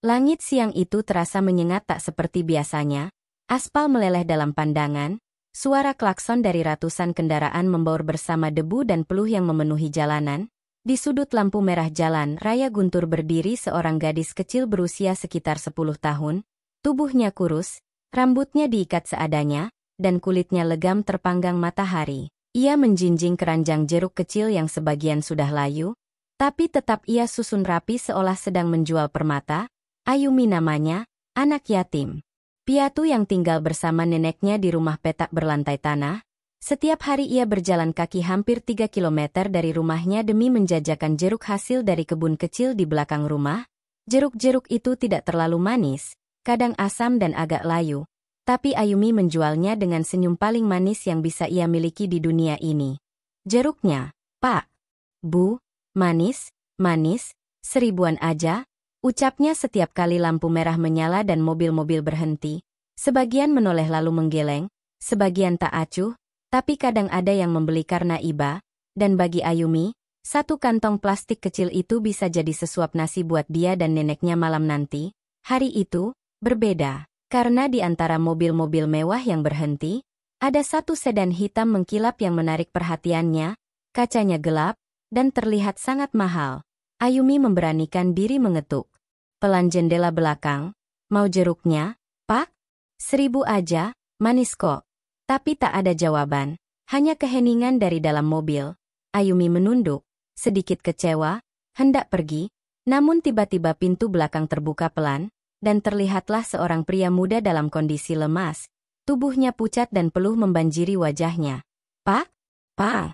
Langit siang itu terasa menyengat tak seperti biasanya, aspal meleleh dalam pandangan, suara klakson dari ratusan kendaraan membaur bersama debu dan peluh yang memenuhi jalanan. Di sudut lampu merah jalan raya guntur berdiri seorang gadis kecil berusia sekitar 10 tahun, tubuhnya kurus, rambutnya diikat seadanya, dan kulitnya legam terpanggang matahari. Ia menjinjing keranjang jeruk kecil yang sebagian sudah layu, tapi tetap ia susun rapi seolah sedang menjual permata. Ayumi namanya, anak yatim piatu yang tinggal bersama neneknya di rumah petak berlantai tanah. Setiap hari ia berjalan kaki hampir 3 kilometer dari rumahnya demi menjajakan jeruk hasil dari kebun kecil di belakang rumah. Jeruk-jeruk itu tidak terlalu manis, kadang asam dan agak layu, tapi Ayumi menjualnya dengan senyum paling manis yang bisa ia miliki di dunia ini. Jeruknya, Pak. Bu, manis, manis, 1000-an aja. Ucapnya setiap kali lampu merah menyala dan mobil-mobil berhenti. Sebagian menoleh lalu menggeleng, sebagian tak acuh, tapi kadang ada yang membeli karena iba, dan bagi Ayumi, satu kantong plastik kecil itu bisa jadi sesuap nasi buat dia dan neneknya malam nanti. Hari itu, berbeda, karena di antara mobil-mobil mewah yang berhenti, ada satu sedan hitam mengkilap yang menarik perhatiannya, kacanya gelap, dan terlihat sangat mahal. Ayumi memberanikan diri mengetuk pelan jendela belakang. Mau jeruknya, Pak? 1000 aja, manis kok. Tapi tak ada jawaban, hanya keheningan dari dalam mobil. Ayumi menunduk, sedikit kecewa, hendak pergi, namun tiba-tiba pintu belakang terbuka pelan, dan terlihatlah seorang pria muda dalam kondisi lemas. Tubuhnya pucat dan peluh membanjiri wajahnya. Pak? Pak?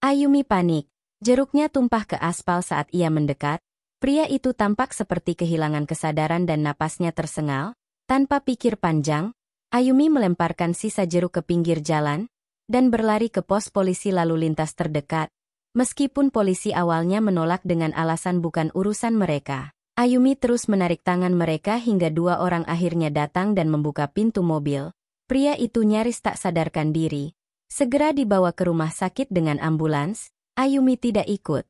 Ayumi panik. Jeruknya tumpah ke aspal saat ia mendekat. Pria itu tampak seperti kehilangan kesadaran dan napasnya tersengal. Tanpa pikir panjang, Ayumi melemparkan sisa jeruk ke pinggir jalan, dan berlari ke pos polisi lalu lintas terdekat. Meskipun polisi awalnya menolak dengan alasan bukan urusan mereka, Ayumi terus menarik tangan mereka hingga 2 orang akhirnya datang dan membuka pintu mobil. Pria itu nyaris tak sadarkan diri. Segera dibawa ke rumah sakit dengan ambulans. Ayumi tidak ikut.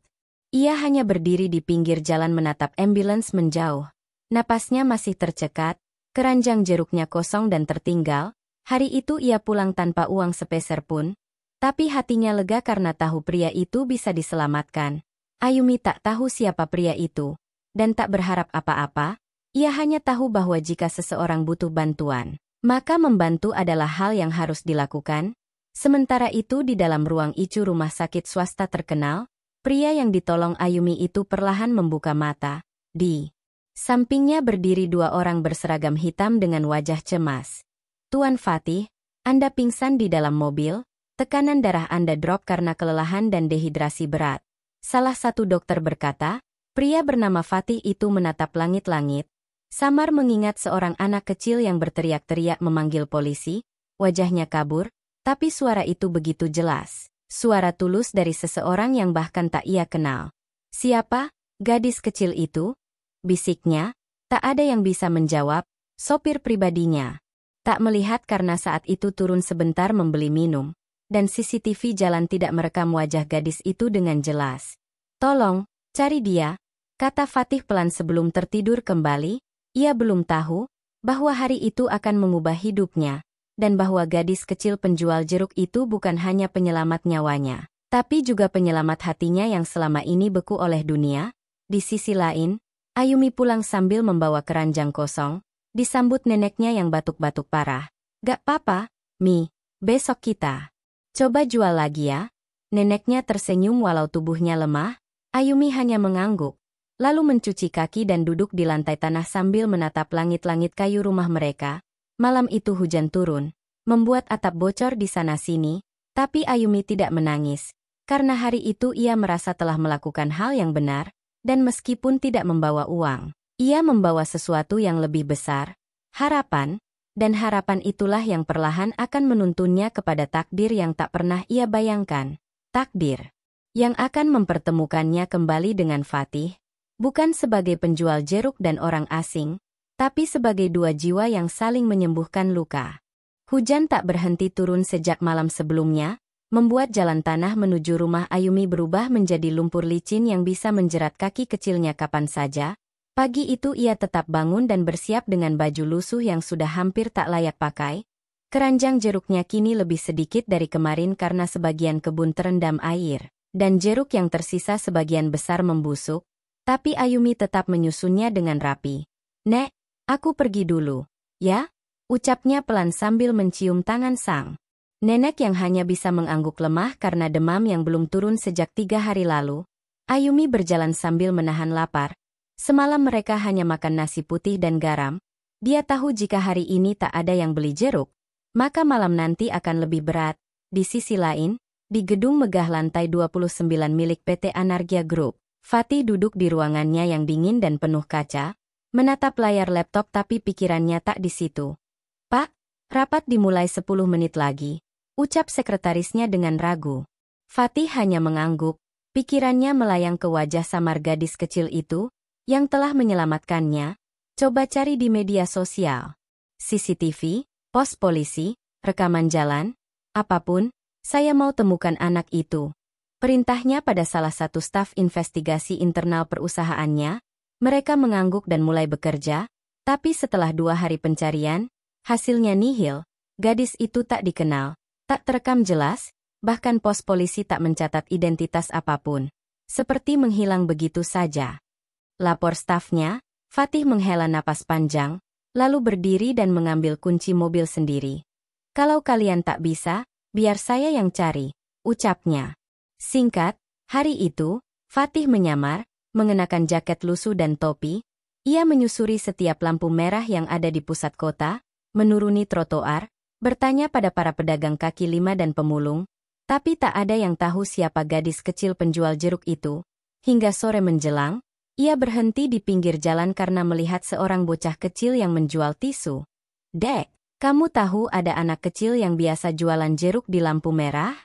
Ia hanya berdiri di pinggir jalan menatap ambulans menjauh. Napasnya masih tercekat, keranjang jeruknya kosong dan tertinggal. Hari itu ia pulang tanpa uang sepeser pun, tapi hatinya lega karena tahu pria itu bisa diselamatkan. Ayumi tak tahu siapa pria itu, dan tak berharap apa-apa. Ia hanya tahu bahwa jika seseorang butuh bantuan, maka membantu adalah hal yang harus dilakukan. Sementara itu di dalam ruang ICU rumah sakit swasta terkenal, pria yang ditolong Ayumi itu perlahan membuka mata. Di sampingnya berdiri 2 orang berseragam hitam dengan wajah cemas. Tuan Fatih, Anda pingsan di dalam mobil, tekanan darah Anda drop karena kelelahan dan dehidrasi berat. Salah satu dokter berkata. Pria bernama Fatih itu menatap langit-langit, samar mengingat seorang anak kecil yang berteriak-teriak memanggil polisi, wajahnya kabur. Tapi suara itu begitu jelas. Suara tulus dari seseorang yang bahkan tak ia kenal. Siapa? Gadis kecil itu? Bisiknya. Tak ada yang bisa menjawab. Sopir pribadinya tak melihat karena saat itu turun sebentar membeli minum. Dan CCTV jalan tidak merekam wajah gadis itu dengan jelas. Tolong, cari dia, kata Fatih pelan sebelum tertidur kembali. Ia belum tahu bahwa hari itu akan mengubah hidupnya. Dan bahwa gadis kecil penjual jeruk itu bukan hanya penyelamat nyawanya, tapi juga penyelamat hatinya yang selama ini beku oleh dunia. Di sisi lain, Ayumi pulang sambil membawa keranjang kosong, disambut neneknya yang batuk-batuk parah. Gak apa-apa, Mi, besok kita coba jual lagi ya. Neneknya tersenyum walau tubuhnya lemah. Ayumi hanya mengangguk, lalu mencuci kaki dan duduk di lantai tanah sambil menatap langit-langit kayu rumah mereka. Malam itu hujan turun, membuat atap bocor di sana-sini, tapi Ayumi tidak menangis, karena hari itu ia merasa telah melakukan hal yang benar, dan meskipun tidak membawa uang, ia membawa sesuatu yang lebih besar, harapan, dan harapan itulah yang perlahan akan menuntunnya kepada takdir yang tak pernah ia bayangkan. Takdir yang akan mempertemukannya kembali dengan Fatih, bukan sebagai penjual jeruk dan orang asing, tapi sebagai 2 jiwa yang saling menyembuhkan luka. Hujan tak berhenti turun sejak malam sebelumnya, membuat jalan tanah menuju rumah Ayumi berubah menjadi lumpur licin yang bisa menjerat kaki kecilnya kapan saja. Pagi itu ia tetap bangun dan bersiap dengan baju lusuh yang sudah hampir tak layak pakai. Keranjang jeruknya kini lebih sedikit dari kemarin karena sebagian kebun terendam air, dan jeruk yang tersisa sebagian besar membusuk, tapi Ayumi tetap menyusunnya dengan rapi. "Nek, aku pergi dulu, ya?" ucapnya pelan sambil mencium tangan sang nenek yang hanya bisa mengangguk lemah karena demam yang belum turun sejak 3 hari lalu. Ayumi berjalan sambil menahan lapar. Semalam mereka hanya makan nasi putih dan garam. Dia tahu jika hari ini tak ada yang beli jeruk, maka malam nanti akan lebih berat. Di sisi lain, di gedung megah lantai 29 milik PT Anargia Group, Fatih duduk di ruangannya yang dingin dan penuh kaca, menatap layar laptop tapi pikirannya tak di situ. "Pak, rapat dimulai 10 menit lagi," ucap sekretarisnya dengan ragu. Fatih hanya mengangguk, pikirannya melayang ke wajah samar gadis kecil itu, yang telah menyelamatkannya. Coba cari di media sosial. CCTV, pos polisi, rekaman jalan, apapun, saya mau temukan anak itu. Perintahnya pada salah satu staf investigasi internal perusahaannya. Mereka mengangguk dan mulai bekerja, tapi setelah 2 hari pencarian, hasilnya nihil. Gadis itu tak dikenal, tak terekam jelas, bahkan pos polisi tak mencatat identitas apapun. Seperti menghilang begitu saja. Lapor stafnya, Fatih menghela napas panjang, lalu berdiri dan mengambil kunci mobil sendiri. "Kalau kalian tak bisa, biar saya yang cari," ucapnya. Singkat, hari itu, Fatih menyamar, mengenakan jaket lusuh dan topi. Ia menyusuri setiap lampu merah yang ada di pusat kota, menuruni trotoar, bertanya pada para pedagang kaki lima dan pemulung, tapi tak ada yang tahu siapa gadis kecil penjual jeruk itu. Hingga sore menjelang, ia berhenti di pinggir jalan karena melihat seorang bocah kecil yang menjual tisu. "Dek, kamu tahu ada anak kecil yang biasa jualan jeruk di lampu merah?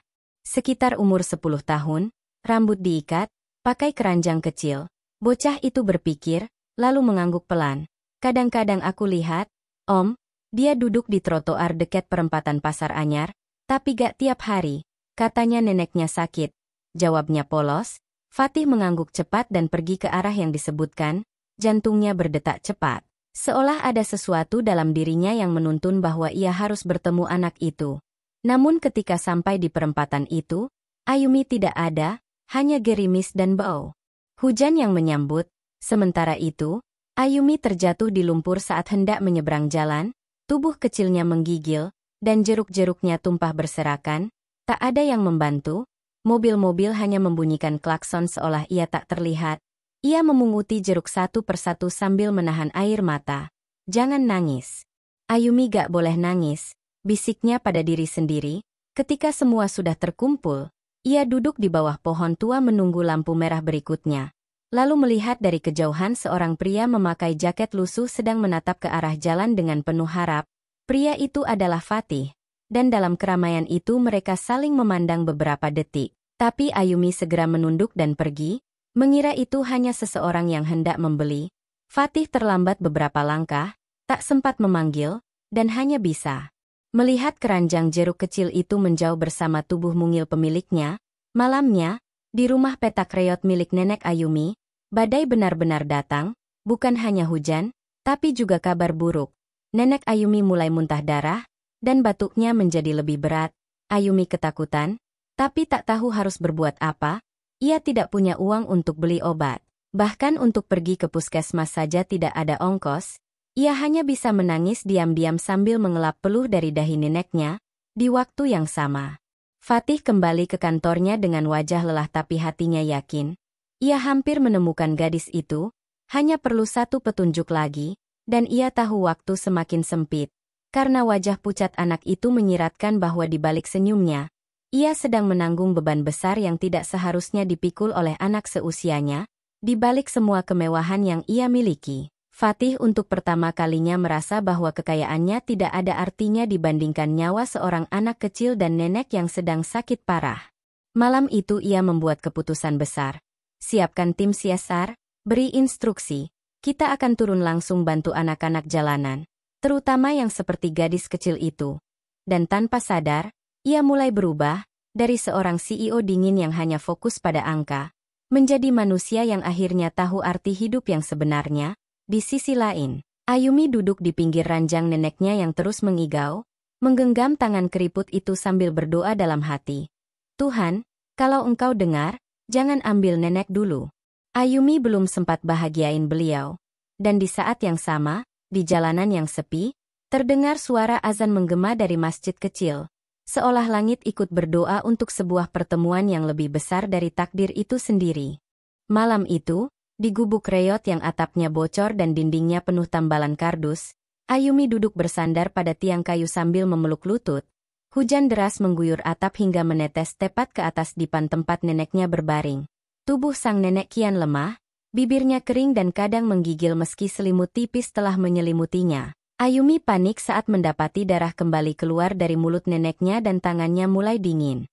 Sekitar umur 10 tahun, rambut diikat, pakai keranjang kecil." Bocah itu berpikir, lalu mengangguk pelan. "Kadang-kadang aku lihat, Om, dia duduk di trotoar dekat perempatan Pasar Anyar, tapi gak tiap hari. Katanya neneknya sakit." Jawabnya polos. Fatih mengangguk cepat dan pergi ke arah yang disebutkan. Jantungnya berdetak cepat, seolah ada sesuatu dalam dirinya yang menuntun bahwa ia harus bertemu anak itu. Namun ketika sampai di perempatan itu, Ayumi tidak ada, hanya gerimis dan bau hujan yang menyambut. Sementara itu, Ayumi terjatuh di lumpur saat hendak menyeberang jalan, tubuh kecilnya menggigil, dan jeruk-jeruknya tumpah berserakan. Tak ada yang membantu, mobil-mobil hanya membunyikan klakson seolah ia tak terlihat. Ia memunguti jeruk satu persatu sambil menahan air mata. "Jangan nangis. Ayumi gak boleh nangis," bisiknya pada diri sendiri. Ketika semua sudah terkumpul, ia duduk di bawah pohon tua menunggu lampu merah berikutnya. Lalu melihat dari kejauhan seorang pria memakai jaket lusuh sedang menatap ke arah jalan dengan penuh harap. Pria itu adalah Fatih. Dan dalam keramaian itu mereka saling memandang beberapa detik. Tapi Ayumi segera menunduk dan pergi, mengira itu hanya seseorang yang hendak membeli. Fatih terlambat beberapa langkah, tak sempat memanggil, dan hanya bisa melihat keranjang jeruk kecil itu menjauh bersama tubuh mungil pemiliknya. Malamnya, di rumah petak reot milik nenek Ayumi, badai benar-benar datang, bukan hanya hujan, tapi juga kabar buruk. Nenek Ayumi mulai muntah darah, dan batuknya menjadi lebih berat. Ayumi ketakutan, tapi tak tahu harus berbuat apa. Ia tidak punya uang untuk beli obat. Bahkan untuk pergi ke puskesmas saja tidak ada ongkos. Ia hanya bisa menangis diam-diam sambil mengelap peluh dari dahi neneknya. Di waktu yang sama, Fatih kembali ke kantornya dengan wajah lelah tapi hatinya yakin. Ia hampir menemukan gadis itu, hanya perlu satu petunjuk lagi, dan ia tahu waktu semakin sempit. Karena wajah pucat anak itu menyiratkan bahwa di balik senyumnya, ia sedang menanggung beban besar yang tidak seharusnya dipikul oleh anak seusianya. Di balik semua kemewahan yang ia miliki, Fatih untuk pertama kalinya merasa bahwa kekayaannya tidak ada artinya dibandingkan nyawa seorang anak kecil dan nenek yang sedang sakit parah. Malam itu ia membuat keputusan besar. Siapkan tim CSR, beri instruksi. Kita akan turun langsung bantu anak-anak jalanan, terutama yang seperti gadis kecil itu. Dan tanpa sadar, ia mulai berubah, dari seorang CEO dingin yang hanya fokus pada angka, menjadi manusia yang akhirnya tahu arti hidup yang sebenarnya. Di sisi lain, Ayumi duduk di pinggir ranjang neneknya yang terus mengigau, menggenggam tangan keriput itu sambil berdoa dalam hati. Tuhan, kalau Engkau dengar, jangan ambil nenek dulu. Ayumi belum sempat bahagiain beliau. Dan di saat yang sama, di jalanan yang sepi, terdengar suara azan menggema dari masjid kecil. Seolah langit ikut berdoa untuk sebuah pertemuan yang lebih besar dari takdir itu sendiri. Malam itu, di gubuk reot yang atapnya bocor dan dindingnya penuh tambalan kardus, Ayumi duduk bersandar pada tiang kayu sambil memeluk lutut. Hujan deras mengguyur atap hingga menetes tepat ke atas dipan tempat neneknya berbaring. Tubuh sang nenek kian lemah, bibirnya kering dan kadang menggigil meski selimut tipis telah menyelimutinya. Ayumi panik saat mendapati darah kembali keluar dari mulut neneknya dan tangannya mulai dingin.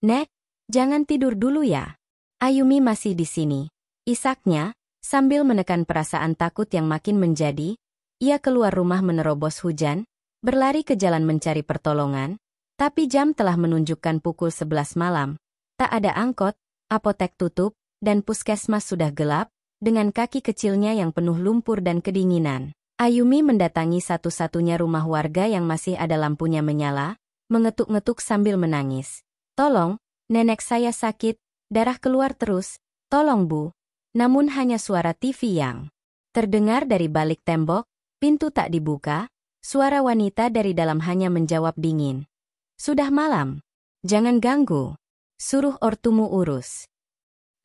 "Nek, jangan tidur dulu ya. Ayumi masih di sini." Isaknya, sambil menekan perasaan takut yang makin menjadi, ia keluar rumah menerobos hujan, berlari ke jalan mencari pertolongan, tapi jam telah menunjukkan pukul 11 malam. Tak ada angkot, apotek tutup, dan puskesmas sudah gelap, dengan kaki kecilnya yang penuh lumpur dan kedinginan. Ayumi mendatangi satu-satunya rumah warga yang masih ada lampunya menyala, mengetuk-ngetuk sambil menangis. "Tolong, nenek saya sakit, darah keluar terus, tolong Bu." Namun hanya suara TV yang terdengar dari balik tembok, pintu tak dibuka, suara wanita dari dalam hanya menjawab dingin. "Sudah malam. Jangan ganggu. Suruh ortumu urus."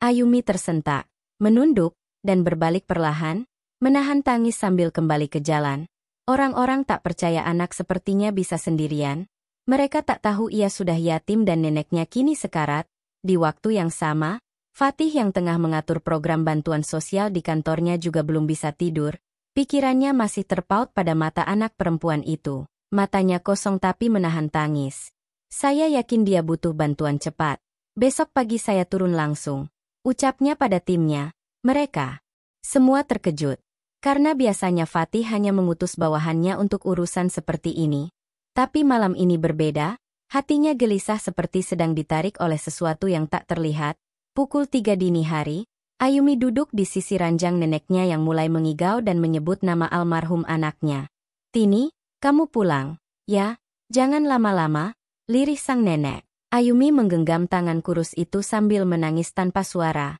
Ayumi tersentak, menunduk, dan berbalik perlahan, menahan tangis sambil kembali ke jalan. Orang-orang tak percaya anak sepertinya bisa sendirian. Mereka tak tahu ia sudah yatim dan neneknya kini sekarat. Di waktu yang sama, Fatih yang tengah mengatur program bantuan sosial di kantornya juga belum bisa tidur. Pikirannya masih terpaut pada mata anak perempuan itu. Matanya kosong tapi menahan tangis. "Saya yakin dia butuh bantuan cepat. Besok pagi saya turun langsung," ucapnya pada timnya. Mereka semua terkejut. Karena biasanya Fatih hanya mengutus bawahannya untuk urusan seperti ini. Tapi malam ini berbeda, hatinya gelisah seperti sedang ditarik oleh sesuatu yang tak terlihat. Pukul 3 dini hari, Ayumi duduk di sisi ranjang neneknya yang mulai mengigau dan menyebut nama almarhum anaknya. "Tini, kamu pulang, ya, jangan lama-lama," lirih sang nenek. Ayumi menggenggam tangan kurus itu sambil menangis tanpa suara.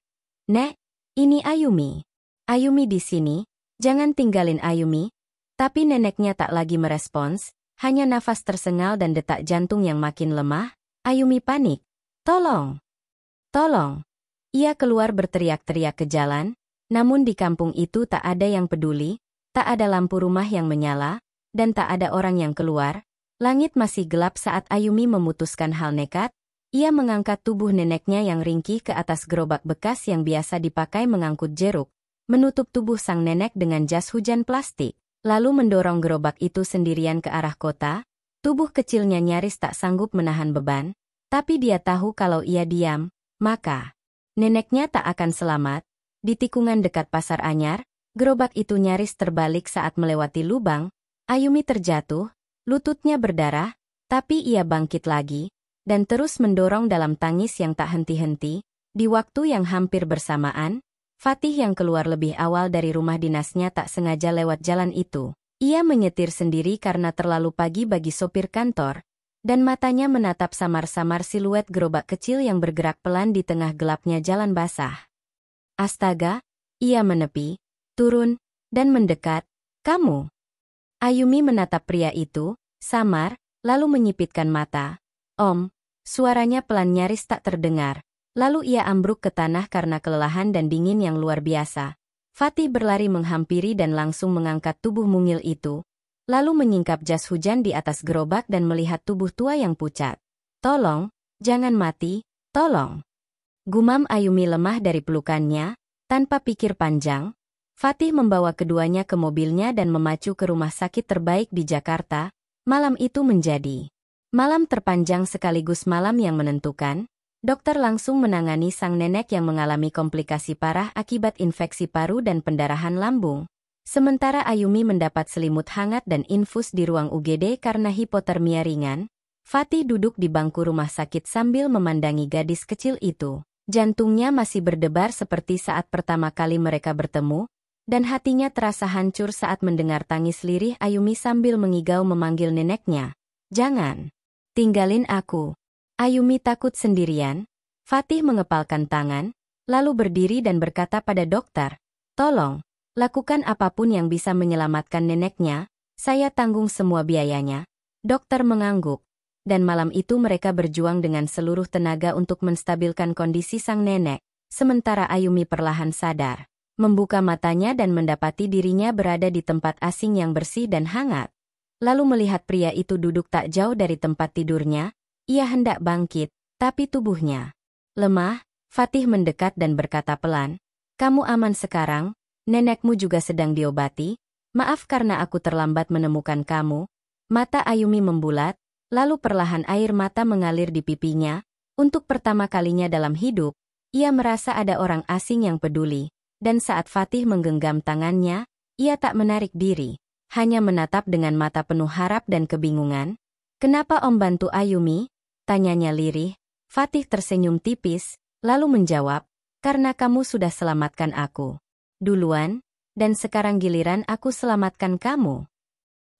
"Nek, ini Ayumi. Ayumi di sini, jangan tinggalin Ayumi." Tapi neneknya tak lagi merespons, hanya nafas tersengal dan detak jantung yang makin lemah. Ayumi panik. "Tolong! Tolong!" Ia keluar berteriak-teriak ke jalan, namun di kampung itu tak ada yang peduli, tak ada lampu rumah yang menyala, dan tak ada orang yang keluar. Langit masih gelap saat Ayumi memutuskan hal nekat. Ia mengangkat tubuh neneknya yang ringkih ke atas gerobak bekas yang biasa dipakai mengangkut jeruk, menutup tubuh sang nenek dengan jas hujan plastik, lalu mendorong gerobak itu sendirian ke arah kota. Tubuh kecilnya nyaris tak sanggup menahan beban, tapi dia tahu kalau ia diam, maka neneknya tak akan selamat. Di tikungan dekat Pasar Anyar, gerobak itu nyaris terbalik saat melewati lubang. Ayumi terjatuh, lututnya berdarah, tapi ia bangkit lagi, dan terus mendorong dalam tangis yang tak henti-henti. Di waktu yang hampir bersamaan, Fatih yang keluar lebih awal dari rumah dinasnya tak sengaja lewat jalan itu. Ia menyetir sendiri karena terlalu pagi bagi sopir kantor, dan matanya menatap samar-samar siluet gerobak kecil yang bergerak pelan di tengah gelapnya jalan basah. Astaga, ia menepi, turun, dan mendekat. "Kamu?" Ayumi menatap pria itu, samar, lalu menyipitkan mata. "Om," suaranya pelan nyaris tak terdengar. Lalu ia ambruk ke tanah karena kelelahan dan dingin yang luar biasa. Fatih berlari menghampiri dan langsung mengangkat tubuh mungil itu, lalu menyingkap jas hujan di atas gerobak dan melihat tubuh tua yang pucat. "Tolong, jangan mati, tolong." Gumam Ayumi lemah dari pelukannya. Tanpa pikir panjang, Fatih membawa keduanya ke mobilnya dan memacu ke rumah sakit terbaik di Jakarta. Malam itu menjadi malam terpanjang sekaligus malam yang menentukan. Dokter langsung menangani sang nenek yang mengalami komplikasi parah akibat infeksi paru dan pendarahan lambung. Sementara Ayumi mendapat selimut hangat dan infus di ruang UGD karena hipotermia ringan. Fatih duduk di bangku rumah sakit sambil memandangi gadis kecil itu. Jantungnya masih berdebar seperti saat pertama kali mereka bertemu. Dan hatinya terasa hancur saat mendengar tangis lirih Ayumi sambil mengigau memanggil neneknya. Jangan. Tinggalin aku. Ayumi takut sendirian. Fatih mengepalkan tangan, lalu berdiri dan berkata pada dokter, tolong, lakukan apapun yang bisa menyelamatkan neneknya, saya tanggung semua biayanya. Dokter mengangguk. Dan malam itu mereka berjuang dengan seluruh tenaga untuk menstabilkan kondisi sang nenek, sementara Ayumi perlahan sadar. Membuka matanya dan mendapati dirinya berada di tempat asing yang bersih dan hangat. Lalu melihat pria itu duduk tak jauh dari tempat tidurnya, ia hendak bangkit, tapi tubuhnya lemah. Fatih mendekat dan berkata pelan, kamu aman sekarang, nenekmu juga sedang diobati, maaf karena aku terlambat menemukan kamu. Mata Ayumi membulat, lalu perlahan air mata mengalir di pipinya. Untuk pertama kalinya dalam hidup, ia merasa ada orang asing yang peduli. Dan saat Fatih menggenggam tangannya, ia tak menarik diri, hanya menatap dengan mata penuh harap dan kebingungan. Kenapa Om bantu Ayumi? Tanyanya lirih. Fatih tersenyum tipis, lalu menjawab, karena kamu sudah selamatkan aku duluan, dan sekarang giliran aku selamatkan kamu.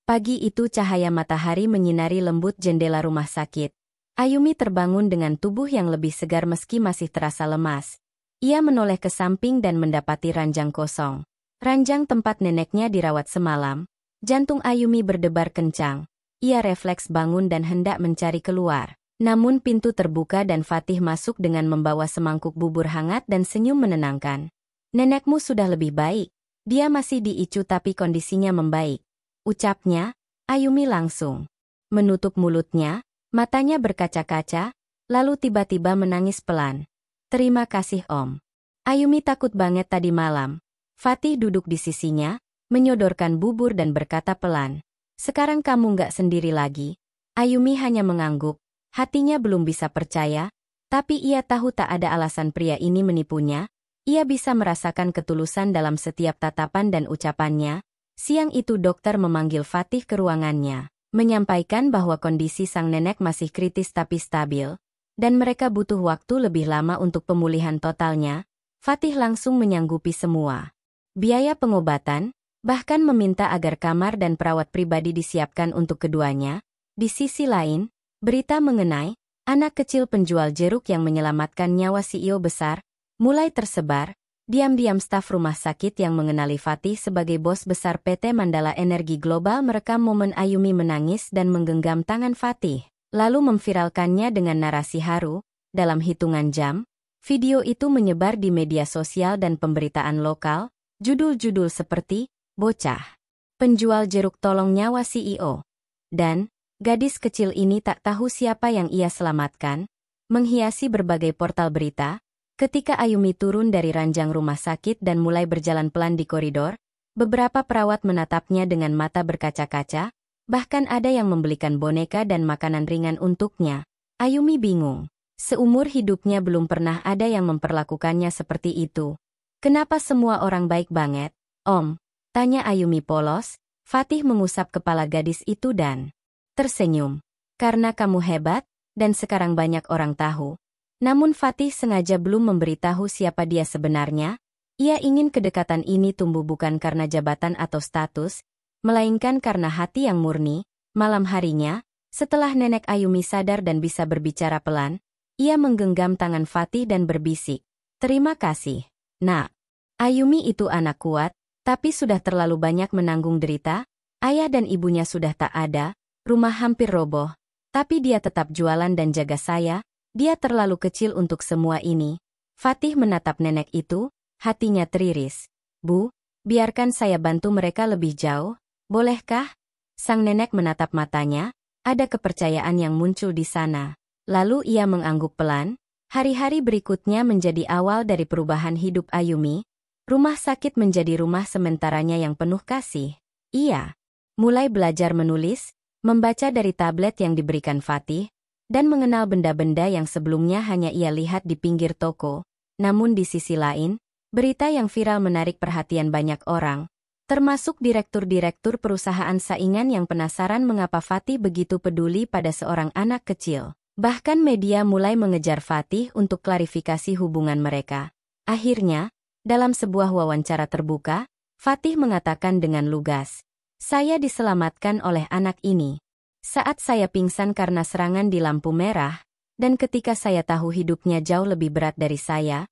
Pagi itu cahaya matahari menyinari lembut jendela rumah sakit. Ayumi terbangun dengan tubuh yang lebih segar meski masih terasa lemas. Ia menoleh ke samping dan mendapati ranjang kosong. Ranjang tempat neneknya dirawat semalam. Jantung Ayumi berdebar kencang. Ia refleks bangun dan hendak mencari keluar. Namun pintu terbuka dan Fatih masuk dengan membawa semangkuk bubur hangat dan senyum menenangkan. Nenekmu sudah lebih baik. Dia masih diicu tapi kondisinya membaik. Ucapnya, Ayumi langsung menutup mulutnya, matanya berkaca-kaca, lalu tiba-tiba menangis pelan. Terima kasih Om. Ayumi takut banget tadi malam. Fatih duduk di sisinya, menyodorkan bubur dan berkata pelan. Sekarang kamu nggak sendiri lagi. Ayumi hanya mengangguk, hatinya belum bisa percaya, tapi ia tahu tak ada alasan pria ini menipunya. Ia bisa merasakan ketulusan dalam setiap tatapan dan ucapannya. Siang itu dokter memanggil Fatih ke ruangannya, menyampaikan bahwa kondisi sang nenek masih kritis tapi stabil, dan mereka butuh waktu lebih lama untuk pemulihan totalnya. Fatih langsung menyanggupi semua biaya pengobatan, bahkan meminta agar kamar dan perawat pribadi disiapkan untuk keduanya. Di sisi lain, berita mengenai anak kecil penjual jeruk yang menyelamatkan nyawa CEO besar mulai tersebar. Diam-diam staf rumah sakit yang mengenali Fatih sebagai bos besar PT Mandala Energi Global merekam momen Ayumi menangis dan menggenggam tangan Fatih, lalu memviralkannya dengan narasi haru. Dalam hitungan jam, video itu menyebar di media sosial dan pemberitaan lokal. Judul-judul seperti, bocah penjual jeruk tolong nyawa CEO, dan gadis kecil ini tak tahu siapa yang ia selamatkan, menghiasi berbagai portal berita. Ketika Ayumi turun dari ranjang rumah sakit dan mulai berjalan pelan di koridor, beberapa perawat menatapnya dengan mata berkaca-kaca, bahkan ada yang membelikan boneka dan makanan ringan untuknya. Ayumi bingung. Seumur hidupnya belum pernah ada yang memperlakukannya seperti itu. Kenapa semua orang baik banget, Om? Tanya Ayumi polos. Fatih mengusap kepala gadis itu dan tersenyum. Karena kamu hebat, dan sekarang banyak orang tahu. Namun Fatih sengaja belum memberitahu siapa dia sebenarnya. Ia ingin kedekatan ini tumbuh bukan karena jabatan atau status, melainkan karena hati yang murni. Malam harinya, setelah nenek Ayumi sadar dan bisa berbicara pelan, ia menggenggam tangan Fatih dan berbisik, terima kasih, Nak. Ayumi itu anak kuat, tapi sudah terlalu banyak menanggung derita. Ayah dan ibunya sudah tak ada, rumah hampir roboh, tapi dia tetap jualan dan jaga saya. Dia terlalu kecil untuk semua ini. Fatih menatap nenek itu, hatinya teriris. Bu, biarkan saya bantu mereka lebih jauh, bolehkah? Sang nenek menatap matanya, ada kepercayaan yang muncul di sana. Lalu ia mengangguk pelan. Hari-hari berikutnya menjadi awal dari perubahan hidup Ayumi. Rumah sakit menjadi rumah sementaranya yang penuh kasih. Ia mulai belajar menulis, membaca dari tablet yang diberikan Fatih, dan mengenal benda-benda yang sebelumnya hanya ia lihat di pinggir toko. Namun di sisi lain, berita yang viral menarik perhatian banyak orang, termasuk direktur-direktur perusahaan saingan yang penasaran mengapa Fatih begitu peduli pada seorang anak kecil. Bahkan media mulai mengejar Fatih untuk klarifikasi hubungan mereka. Akhirnya, dalam sebuah wawancara terbuka, Fatih mengatakan dengan lugas. Saya diselamatkan oleh anak ini. Saat saya pingsan karena serangan di lampu merah, dan ketika saya tahu hidupnya jauh lebih berat dari saya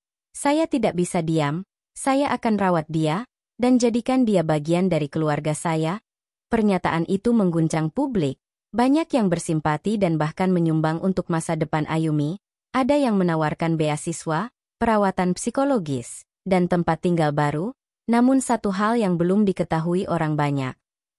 tidak bisa diam, saya akan rawat dia, dan jadikan dia bagian dari keluarga saya. Pernyataan itu mengguncang publik. Banyak yang bersimpati dan bahkan menyumbang untuk masa depan Ayumi. Ada yang menawarkan beasiswa, perawatan psikologis, dan tempat tinggal baru. Namun satu hal yang belum diketahui orang banyak.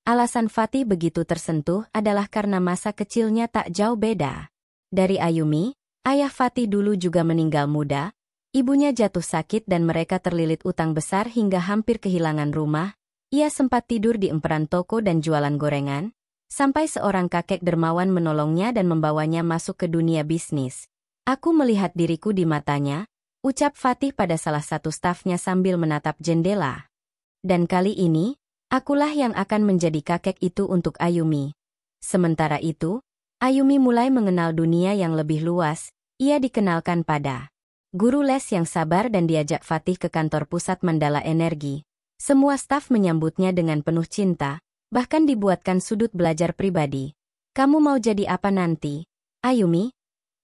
Alasan Fatih begitu tersentuh adalah karena masa kecilnya tak jauh beda. Dari Ayumi, ayah Fatih dulu juga meninggal muda. Ibunya jatuh sakit dan mereka terlilit utang besar hingga hampir kehilangan rumah. Ia sempat tidur di emperan toko dan jualan gorengan. Sampai seorang kakek dermawan menolongnya dan membawanya masuk ke dunia bisnis. Aku melihat diriku di matanya, ucap Fatih pada salah satu stafnya sambil menatap jendela. Dan kali ini, akulah yang akan menjadi kakek itu untuk Ayumi. Sementara itu, Ayumi mulai mengenal dunia yang lebih luas. Ia dikenalkan pada guru les yang sabar dan diajak Fatih ke kantor pusat Mandala Energi. Semua staf menyambutnya dengan penuh cinta. Bahkan dibuatkan sudut belajar pribadi. Kamu mau jadi apa nanti, Ayumi?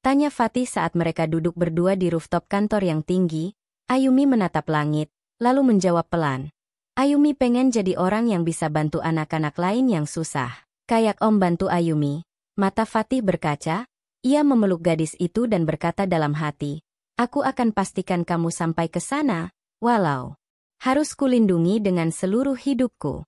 Tanya Fatih saat mereka duduk berdua di rooftop kantor yang tinggi. Ayumi menatap langit, lalu menjawab pelan. Ayumi pengen jadi orang yang bisa bantu anak-anak lain yang susah. Kayak Om bantu Ayumi. Mata Fatih berkaca, ia memeluk gadis itu dan berkata dalam hati. Aku akan pastikan kamu sampai ke sana, walau harus kulindungi dengan seluruh hidupku.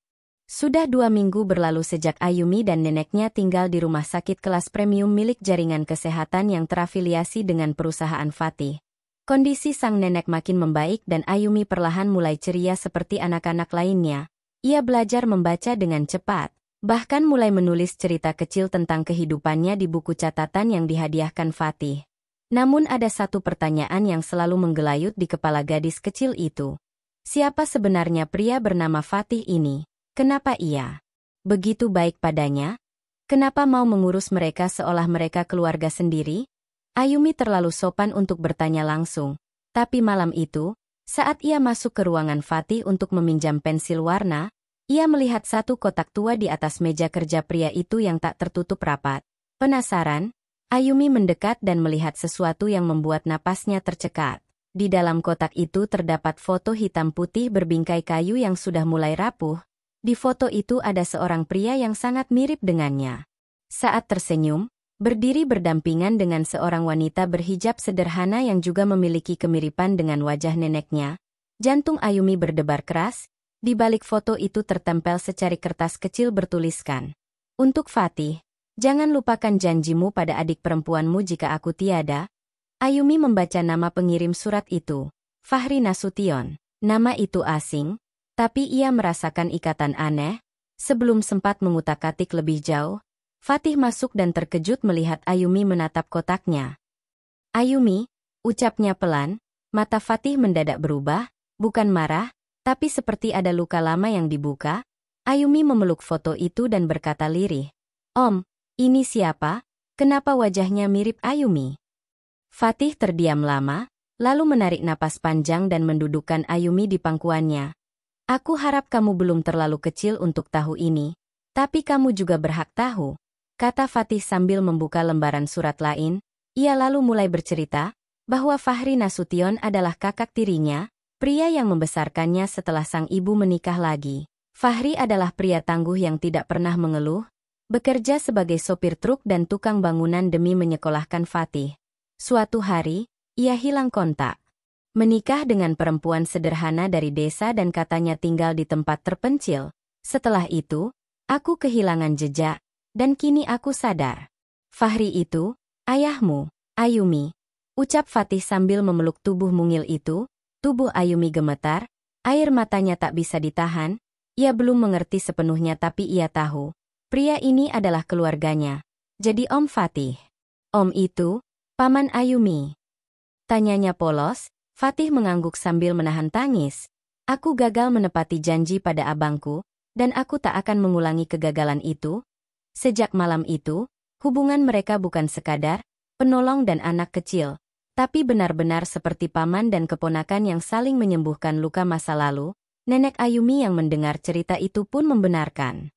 Sudah 2 minggu berlalu sejak Ayumi dan neneknya tinggal di rumah sakit kelas premium milik jaringan kesehatan yang terafiliasi dengan perusahaan Fatih. Kondisi sang nenek makin membaik dan Ayumi perlahan mulai ceria seperti anak-anak lainnya. Ia belajar membaca dengan cepat, bahkan mulai menulis cerita kecil tentang kehidupannya di buku catatan yang dihadiahkan Fatih. Namun ada satu pertanyaan yang selalu menggelayut di kepala gadis kecil itu. Siapa sebenarnya pria bernama Fatih ini? Kenapa ia begitu baik padanya? Kenapa mau mengurus mereka seolah mereka keluarga sendiri? Ayumi terlalu sopan untuk bertanya langsung. Tapi malam itu, saat ia masuk ke ruangan Fatih untuk meminjam pensil warna, ia melihat satu kotak tua di atas meja kerja pria itu yang tak tertutup rapat. Penasaran, Ayumi mendekat dan melihat sesuatu yang membuat napasnya tercekat. Di dalam kotak itu terdapat foto hitam putih berbingkai kayu yang sudah mulai rapuh. Di foto itu ada seorang pria yang sangat mirip dengannya. Saat tersenyum, berdiri berdampingan dengan seorang wanita berhijab sederhana yang juga memiliki kemiripan dengan wajah neneknya. Jantung Ayumi berdebar keras. Di balik foto itu tertempel secari kertas kecil bertuliskan. Untuk Fatih, jangan lupakan janjimu pada adik perempuanmu jika aku tiada. Ayumi membaca nama pengirim surat itu. Fahri Nasution. Nama itu asing. Tapi ia merasakan ikatan aneh. Sebelum sempat mengutak-atik lebih jauh, Fatih masuk dan terkejut melihat Ayumi menatap kotaknya. Ayumi, ucapnya pelan, mata Fatih mendadak berubah, bukan marah, tapi seperti ada luka lama yang dibuka. Ayumi memeluk foto itu dan berkata lirih. Om, ini siapa? Kenapa wajahnya mirip Ayumi? Fatih terdiam lama, lalu menarik napas panjang dan mendudukkan Ayumi di pangkuannya. Aku harap kamu belum terlalu kecil untuk tahu ini, tapi kamu juga berhak tahu, kata Fatih sambil membuka lembaran surat lain. Ia lalu mulai bercerita bahwa Fahri Nasution adalah kakak tirinya, pria yang membesarkannya setelah sang ibu menikah lagi. Fahri adalah pria tangguh yang tidak pernah mengeluh, bekerja sebagai sopir truk dan tukang bangunan demi menyekolahkan Fatih. Suatu hari, ia hilang kontak. Menikah dengan perempuan sederhana dari desa dan katanya tinggal di tempat terpencil. Setelah itu, aku kehilangan jejak, dan kini aku sadar. Fahri itu, ayahmu, Ayumi. Ucap Fatih sambil memeluk tubuh mungil itu. Tubuh Ayumi gemetar, air matanya tak bisa ditahan. Ia belum mengerti sepenuhnya tapi ia tahu. Pria ini adalah keluarganya. Jadi Om Fatih. Om itu, Paman Ayumi. Tanyanya polos. Fatih mengangguk sambil menahan tangis. Aku gagal menepati janji pada abangku, dan aku tak akan mengulangi kegagalan itu. Sejak malam itu, hubungan mereka bukan sekadar penolong dan anak kecil, tapi benar-benar seperti paman dan keponakan yang saling menyembuhkan luka masa lalu. Nenek Ayumi yang mendengar cerita itu pun membenarkan.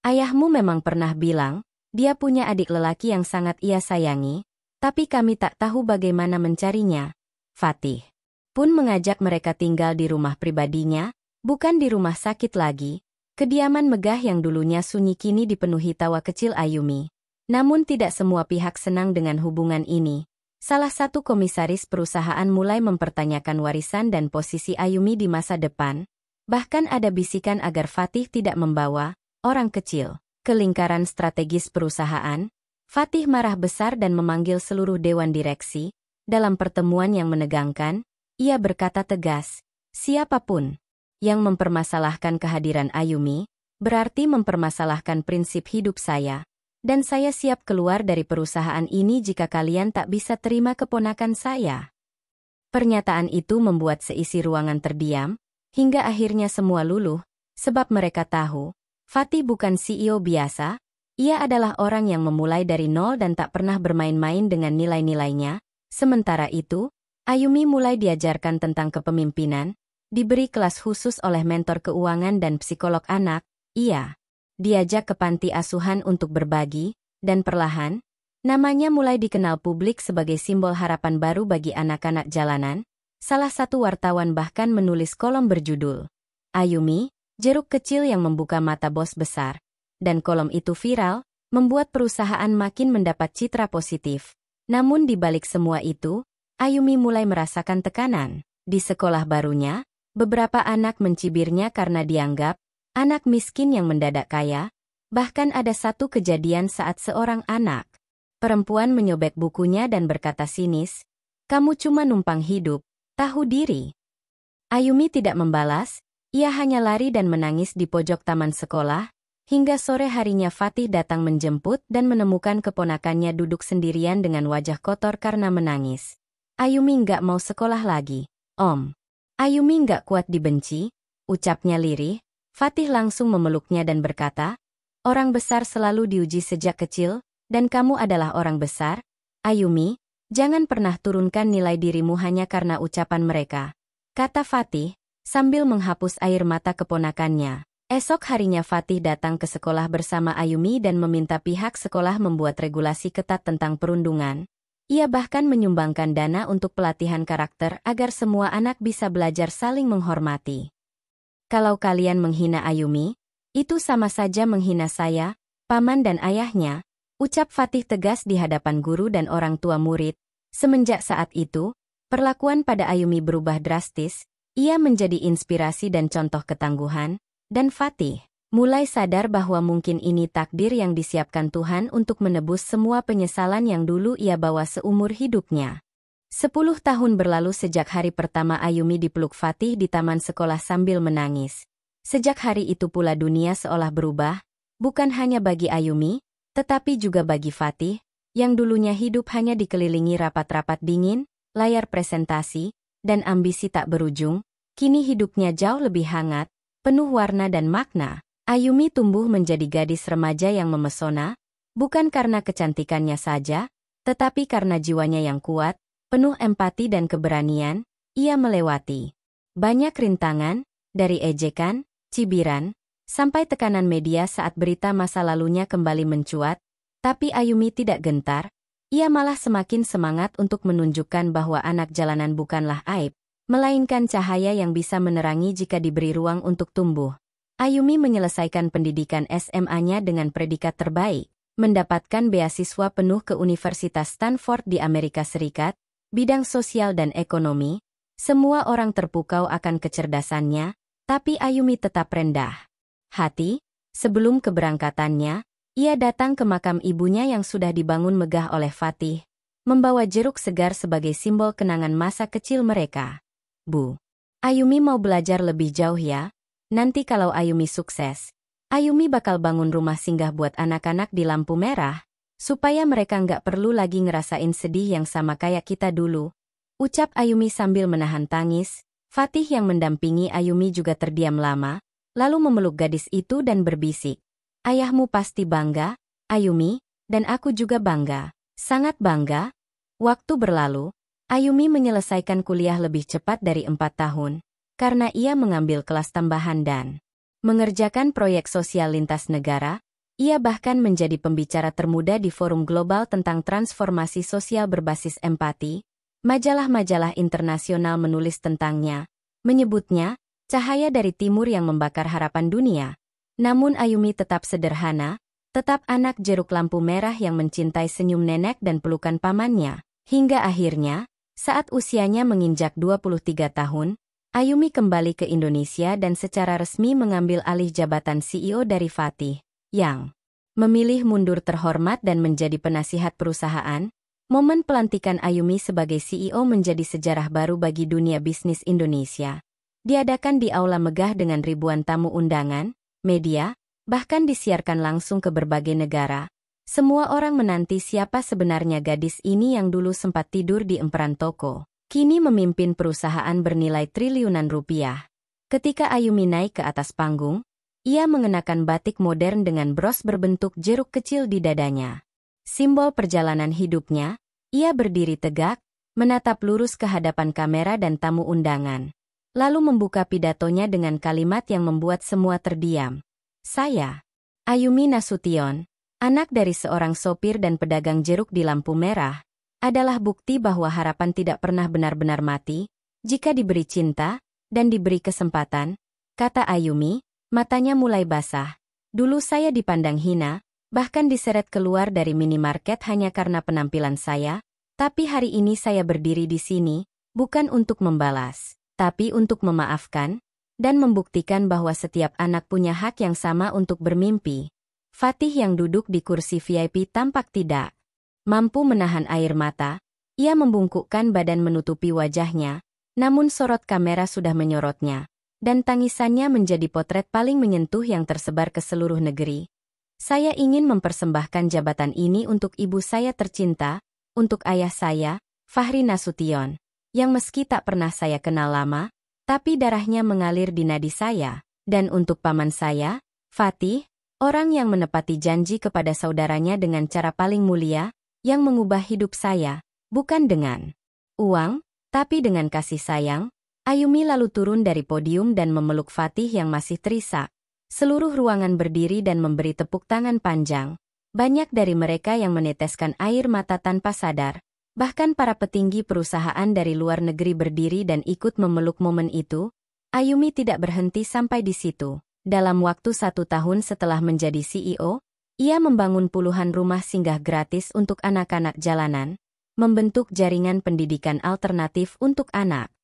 Ayahmu memang pernah bilang, dia punya adik lelaki yang sangat ia sayangi, tapi kami tak tahu bagaimana mencarinya. Fatih pun mengajak mereka tinggal di rumah pribadinya, bukan di rumah sakit lagi. Kediaman megah yang dulunya sunyi kini dipenuhi tawa kecil Ayumi. Namun tidak semua pihak senang dengan hubungan ini. Salah satu komisaris perusahaan mulai mempertanyakan warisan dan posisi Ayumi di masa depan. Bahkan ada bisikan agar Fatih tidak membawa orang kecil ke lingkaran strategis perusahaan. Fatih marah besar dan memanggil seluruh dewan direksi. Dalam pertemuan yang menegangkan, ia berkata tegas, siapapun yang mempermasalahkan kehadiran Ayumi, berarti mempermasalahkan prinsip hidup saya. Dan saya siap keluar dari perusahaan ini jika kalian tak bisa terima keponakan saya. Pernyataan itu membuat seisi ruangan terdiam, hingga akhirnya semua luluh, sebab mereka tahu, Fatih bukan CEO biasa, ia adalah orang yang memulai dari nol dan tak pernah bermain-main dengan nilai-nilainya. Sementara itu, Ayumi mulai diajarkan tentang kepemimpinan, diberi kelas khusus oleh mentor keuangan dan psikolog anak, ia diajak ke panti asuhan untuk berbagi, dan perlahan, namanya mulai dikenal publik sebagai simbol harapan baru bagi anak-anak jalanan. Salah satu wartawan bahkan menulis kolom berjudul, Ayumi, jeruk kecil yang membuka mata bos besar. Dan kolom itu viral, membuat perusahaan makin mendapat citra positif. Namun di balik semua itu, Ayumi mulai merasakan tekanan. Di sekolah barunya, beberapa anak mencibirnya karena dianggap anak miskin yang mendadak kaya. Bahkan ada satu kejadian saat seorang anak perempuan menyobek bukunya dan berkata sinis, kamu cuma numpang hidup. Tahu diri. Ayumi tidak membalas, ia hanya lari dan menangis di pojok taman sekolah, hingga sore harinya Fatih datang menjemput dan menemukan keponakannya duduk sendirian dengan wajah kotor karena menangis. Ayumi nggak mau sekolah lagi, Om. Ayumi nggak kuat dibenci, ucapnya lirih. Fatih langsung memeluknya dan berkata, orang besar selalu diuji sejak kecil, dan kamu adalah orang besar. Ayumi, jangan pernah turunkan nilai dirimu hanya karena ucapan mereka, kata Fatih, sambil menghapus air mata keponakannya. Esok harinya Fatih datang ke sekolah bersama Ayumi dan meminta pihak sekolah membuat regulasi ketat tentang perundungan. Ia bahkan menyumbangkan dana untuk pelatihan karakter agar semua anak bisa belajar saling menghormati. Kalau kalian menghina Ayumi, itu sama saja menghina saya, paman dan ayahnya, ucap Fatih tegas di hadapan guru dan orang tua murid. Semenjak saat itu, perlakuan pada Ayumi berubah drastis, ia menjadi inspirasi dan contoh ketangguhan, dan Fatih mulai sadar bahwa mungkin ini takdir yang disiapkan Tuhan untuk menebus semua penyesalan yang dulu ia bawa seumur hidupnya. 10 tahun berlalu sejak hari pertama Ayumi dipeluk Fatih di taman sekolah sambil menangis. Sejak hari itu pula dunia seolah berubah, bukan hanya bagi Ayumi, tetapi juga bagi Fatih, yang dulunya hidup hanya dikelilingi rapat-rapat dingin, layar presentasi, dan ambisi tak berujung, kini hidupnya jauh lebih hangat, penuh warna dan makna. Ayumi tumbuh menjadi gadis remaja yang memesona, bukan karena kecantikannya saja, tetapi karena jiwanya yang kuat, penuh empati dan keberanian. Ia melewati banyak rintangan, dari ejekan, cibiran, sampai tekanan media saat berita masa lalunya kembali mencuat, tapi Ayumi tidak gentar, ia malah semakin semangat untuk menunjukkan bahwa anak jalanan bukanlah aib, melainkan cahaya yang bisa menerangi jika diberi ruang untuk tumbuh. Ayumi menyelesaikan pendidikan SMA-nya dengan predikat terbaik, mendapatkan beasiswa penuh ke Universitas Stanford di Amerika Serikat, bidang sosial dan ekonomi. Semua orang terpukau akan kecerdasannya, tapi Ayumi tetap rendah hati. Sebelum keberangkatannya, ia datang ke makam ibunya yang sudah dibangun megah oleh Fatih, membawa jeruk segar sebagai simbol kenangan masa kecil mereka. Bu, Ayumi mau belajar lebih jauh ya. Nanti kalau Ayumi sukses, Ayumi bakal bangun rumah singgah buat anak-anak di lampu merah, supaya mereka nggak perlu lagi ngerasain sedih yang sama kayak kita dulu. Ucap Ayumi sambil menahan tangis. Fatih yang mendampingi Ayumi juga terdiam lama, lalu memeluk gadis itu dan berbisik. Ayahmu pasti bangga, Ayumi, dan aku juga bangga. Sangat bangga. Waktu berlalu, Ayumi menyelesaikan kuliah lebih cepat dari 4 tahun. karena ia mengambil kelas tambahan dan mengerjakan proyek sosial lintas negara. Ia bahkan menjadi pembicara termuda di forum global tentang transformasi sosial berbasis empati. Majalah-majalah internasional menulis tentangnya, menyebutnya cahaya dari timur yang membakar harapan dunia. Namun Ayumi tetap sederhana, tetap anak jeruk lampu merah yang mencintai senyum nenek dan pelukan pamannya. Hingga akhirnya, saat usianya menginjak 23 tahun, Ayumi kembali ke Indonesia dan secara resmi mengambil alih jabatan CEO dari Fatih, yang memilih mundur terhormat dan menjadi penasihat perusahaan. Momen pelantikan Ayumi sebagai CEO menjadi sejarah baru bagi dunia bisnis Indonesia. Diadakan di aula megah dengan ribuan tamu undangan, media, bahkan disiarkan langsung ke berbagai negara. Semua orang menanti siapa sebenarnya gadis ini yang dulu sempat tidur di emperan toko. Kini memimpin perusahaan bernilai triliunan rupiah. Ketika Ayumi naik ke atas panggung, ia mengenakan batik modern dengan bros berbentuk jeruk kecil di dadanya. Simbol perjalanan hidupnya, ia berdiri tegak, menatap lurus ke hadapan kamera dan tamu undangan. Lalu membuka pidatonya dengan kalimat yang membuat semua terdiam. Saya, Ayumi Nasution, anak dari seorang sopir dan pedagang jeruk di lampu merah, adalah bukti bahwa harapan tidak pernah benar-benar mati, jika diberi cinta, dan diberi kesempatan, kata Ayumi, matanya mulai basah. Dulu saya dipandang hina, bahkan diseret keluar dari minimarket hanya karena penampilan saya, tapi hari ini saya berdiri di sini, bukan untuk membalas, tapi untuk memaafkan, dan membuktikan bahwa setiap anak punya hak yang sama untuk bermimpi. Fatih yang duduk di kursi VIP tampak tidak mampu menahan air mata. Ia membungkukkan badan menutupi wajahnya, namun sorot kamera sudah menyorotnya, dan tangisannya menjadi potret paling menyentuh yang tersebar ke seluruh negeri. Saya ingin mempersembahkan jabatan ini untuk ibu saya tercinta, untuk ayah saya, Fahri Nasution, yang meski tak pernah saya kenal lama, tapi darahnya mengalir di nadi saya, dan untuk paman saya, Fatih, orang yang menepati janji kepada saudaranya dengan cara paling mulia, yang mengubah hidup saya, bukan dengan uang, tapi dengan kasih sayang. Ayumi lalu turun dari podium dan memeluk Fatih yang masih terisak. Seluruh ruangan berdiri dan memberi tepuk tangan panjang. Banyak dari mereka yang meneteskan air mata tanpa sadar. Bahkan para petinggi perusahaan dari luar negeri berdiri dan ikut memeluk momen itu. Ayumi tidak berhenti sampai di situ. Dalam waktu 1 tahun setelah menjadi CEO, ia membangun puluhan rumah singgah gratis untuk anak-anak jalanan, membentuk jaringan pendidikan alternatif untuk anak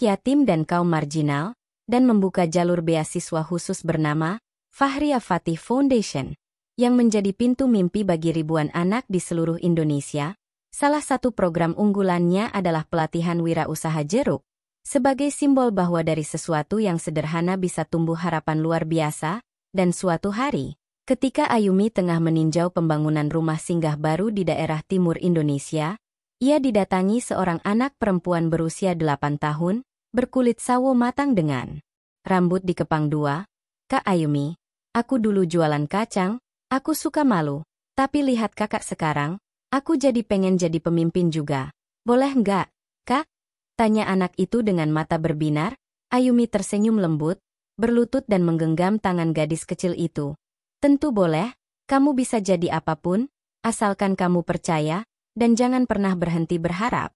yatim dan kaum marginal, dan membuka jalur beasiswa khusus bernama Fahriah Fatih Foundation, yang menjadi pintu mimpi bagi ribuan anak di seluruh Indonesia. Salah satu program unggulannya adalah pelatihan wirausaha jeruk, sebagai simbol bahwa dari sesuatu yang sederhana bisa tumbuh harapan luar biasa. Dan suatu hari, ketika Ayumi tengah meninjau pembangunan rumah singgah baru di daerah timur Indonesia, ia didatangi seorang anak perempuan berusia 8 tahun, berkulit sawo matang dengan rambut dikepang 2. Kak Ayumi, aku dulu jualan kacang, aku suka malu, tapi lihat kakak sekarang, aku jadi pengen jadi pemimpin juga. Boleh nggak, Kak? Tanya anak itu dengan mata berbinar. Ayumi tersenyum lembut, berlutut dan menggenggam tangan gadis kecil itu. Tentu boleh, kamu bisa jadi apapun, asalkan kamu percaya, dan jangan pernah berhenti berharap,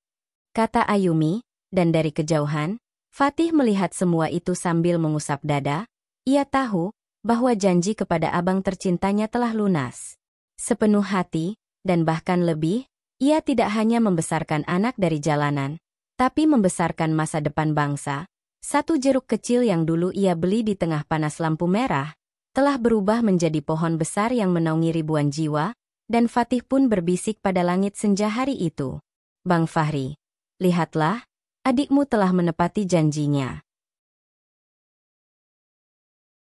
kata Ayumi, dan dari kejauhan, Fatih melihat semua itu sambil mengusap dada. Ia tahu bahwa janji kepada abang tercintanya telah lunas. Sepenuh hati, dan bahkan lebih, ia tidak hanya membesarkan anak dari jalanan, tapi membesarkan masa depan bangsa. Satu jeruk kecil yang dulu ia beli di tengah panas lampu merah, telah berubah menjadi pohon besar yang menaungi ribuan jiwa. Dan Fatih pun berbisik pada langit senja hari itu. Bang Fahri, lihatlah, adikmu telah menepati janjinya.